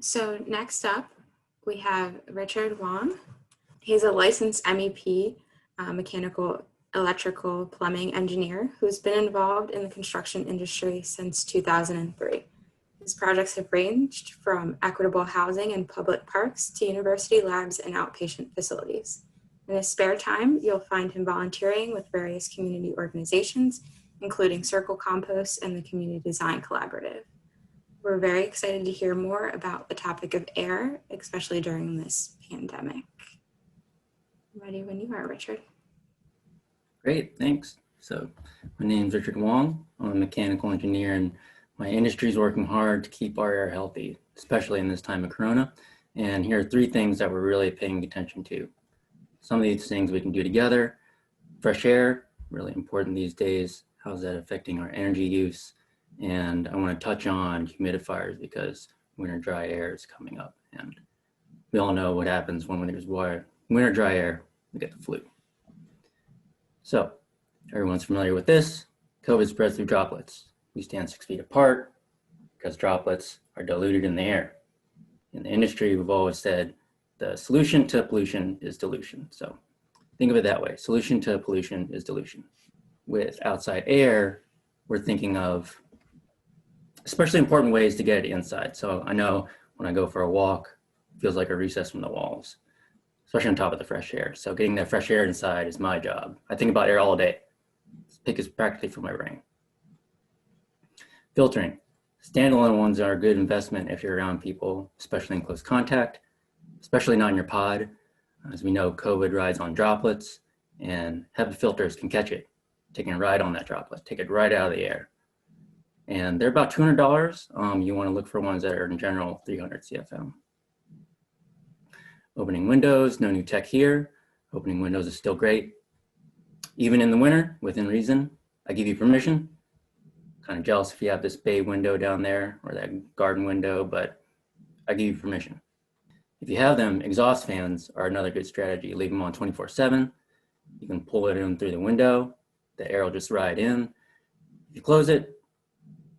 So next up, we have Richard Hwang. He's a licensed MEP, mechanical, electrical, plumbing engineer who's been involved in the construction industry since 2003. His projects have ranged from equitable housing and public parks to university labs and outpatient facilities. In his spare time, you'll find him volunteering with various community organizations, including Circle Compost and the Community Design Collaborative. We're very excited to hear more about the topic of air, especially during this pandemic. Ready when you are, Richard. Great, thanks. So my name is Richard Hwang. I'm a mechanical engineer, and my industry is working hard to keep our air healthy, especially in this time of Corona. And here are 3 things that we're really paying attention to. Some of these things we can do together. Fresh air, really important these days. How's that affecting our energy use? And I want to touch on humidifiers because winter dry air is coming up. And we all know what happens when there's winter dry air, we get the flu. So everyone's familiar with this. COVID spreads through droplets. We stand 6 feet apart because droplets are diluted in the air. In the industry, we've always said the solution to pollution is dilution. So think of it that way. Solution to pollution is dilution. With outside air, we're thinking of especially important ways to get it inside. So I know when I go for a walk, it feels like a recess from the walls, especially on top of the fresh air. So getting that fresh air inside is my job. I think about air all day. This pick is practically from my brain. Filtering. Standalone ones are a good investment if you're around people, especially in close contact, especially not in your pod. As we know, COVID rides on droplets, and HEPA filters can catch it, taking a ride on that droplet, take it right out of the air. And they're about $200. You want to look for ones that are in general 300 CFM. Opening windows, no new tech here. Opening windows is still great. Even in the winter, within reason, I give you permission. Kind of jealous if you have this bay window down there or that garden window, but I give you permission. If you have them, exhaust fans are another good strategy. Leave them on 24/7. You can pull it in through the window. The air will just ride in. If you close it,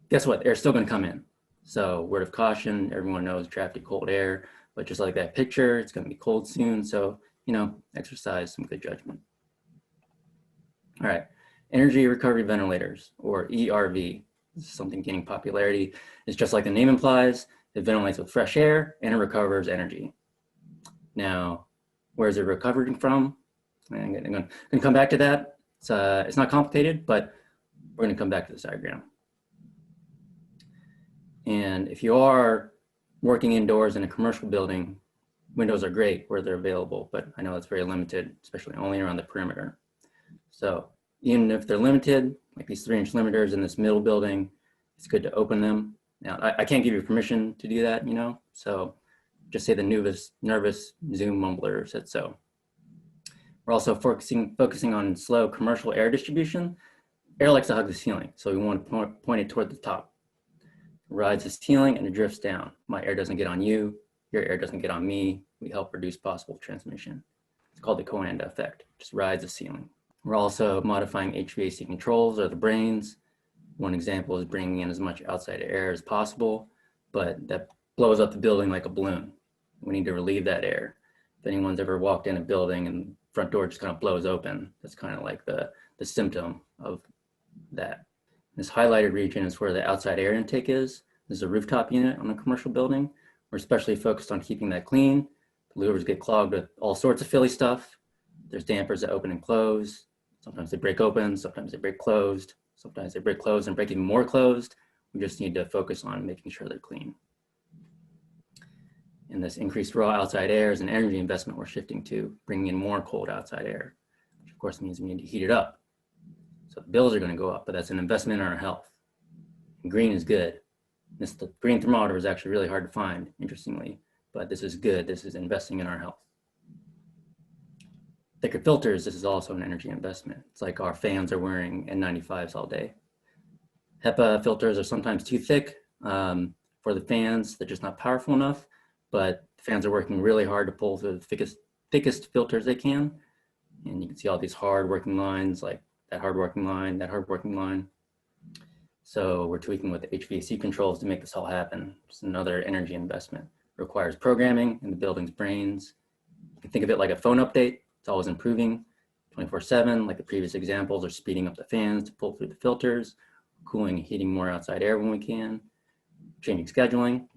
guess what? Air's still going to come in. So word of caution, everyone knows trapped cold air, but just like that picture, it's going to be cold soon. So, exercise some good judgment. All right, energy recovery ventilators, or ERV. This is something gaining popularity. It's just like the name implies, it ventilates with fresh air and it recovers energy. Now, where is it recovering from? I'm going to come back to that. It's not complicated, but we're going to come back to this diagram. And if you are working indoors in a commercial building, windows are great where they're available, but I know it's very limited, especially only around the perimeter. So even if they're limited, like these 3-inch limiters in this middle building, it's good to open them. Now, I can't give you permission to do that, so just say the nervous Zoom mumbler said so. We're also focusing on slow commercial air distribution. Air likes to hug the ceiling, so we want to point it toward the top. Rides the ceiling and it drifts down. My air doesn't get on you, your air doesn't get on me. We help reduce possible transmission. It's called the Coanda effect, just rides the ceiling. We're also modifying HVAC controls or the brains. One example is bringing in as much outside air as possible, but that blows up the building like a balloon. We need to relieve that air. If anyone's ever walked in a building and the front door just kind of blows open, that's kind of like the symptom of that. This highlighted region is where the outside air intake is. This is a rooftop unit on a commercial building. We're especially focused on keeping that clean. The louvers get clogged with all sorts of Philly stuff. There's dampers that open and close. Sometimes they break open, sometimes they break closed. Sometimes they break closed and break even more closed. We just need to focus on making sure they're clean. And this increased raw outside air is an energy investment we're shifting to, bringing in more cold outside air, which of course means we need to heat it up. So the bills are going to go up, but that's an investment in our health. And green is good. The green thermometer is actually really hard to find, interestingly, but this is good. This is investing in our health. Thicker filters, this is also an energy investment. It's like our fans are wearing N95s all day. HEPA filters are sometimes too thick for the fans. They're just not powerful enough, but the fans are working really hard to pull through the thickest filters they can. And you can see all these hard working lines, like that hard working line, that hard working line. So we're tweaking with the HVAC controls to make this all happen. Just another energy investment. requires programming in the building's brains. You can think of it like a phone update. It's always improving 24/7, like the previous examples, or speeding up the fans to pull through the filters, cooling and heating more outside air when we can, changing scheduling.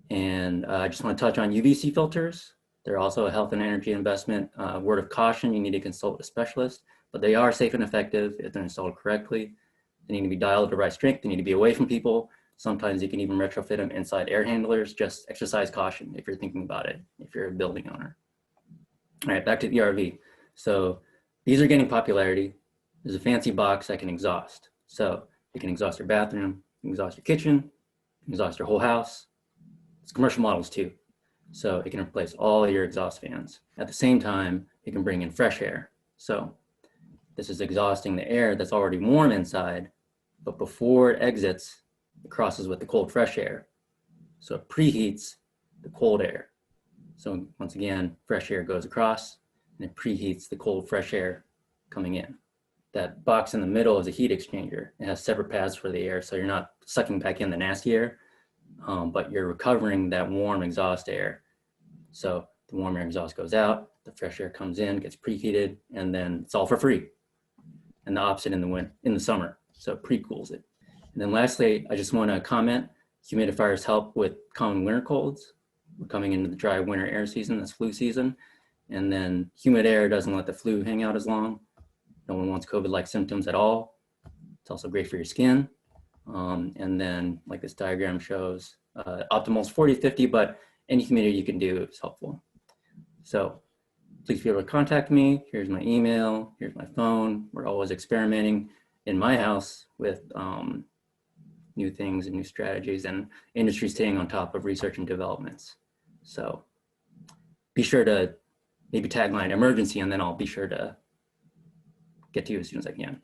And I just want to touch on UVC filters. They're also a health and energy investment. Word of caution, you need to consult a specialist, but they are safe and effective if they're installed correctly. They need to be dialed at the right strength. They need to be away from people. Sometimes you can even retrofit them inside air handlers. Just exercise caution if you're thinking about it, if you're a building owner. All right, back to the RV. So these are getting popularity. There's a fancy box that can exhaust. So it can exhaust your bathroom, it can exhaust your kitchen, it can exhaust your whole house. It's commercial models too. So it can replace all your exhaust fans. At the same time, it can bring in fresh air. So this is exhausting the air that's already warm inside, but before it exits, it crosses with the cold, fresh air. So it preheats the cold air. So once again, fresh air goes across and it preheats the cold, fresh air coming in. That box in the middle is a heat exchanger. It has separate paths for the air, so you're not sucking back in the nasty air, but you're recovering that warm exhaust air. So the warm air exhaust goes out, the fresh air comes in, gets preheated, and then it's all for free. And the opposite in the summer, so it pre-cools it. And then lastly, I just want to comment, humidifiers help with common winter colds. We're coming into the dry winter air season, that's flu season. And then humid air doesn't let the flu hang out as long. No one wants COVID-like symptoms at all. It's also great for your skin. And then like this diagram shows, optimal is 40, 50, but any humidity you can do is helpful. So please feel free to contact me. Here's my email, here's my phone. We're always experimenting in my house with new things and new strategies, and industry staying on top of research and developments. So be sure to maybe tagline emergency, and then I'll be sure to get to you as soon as I can.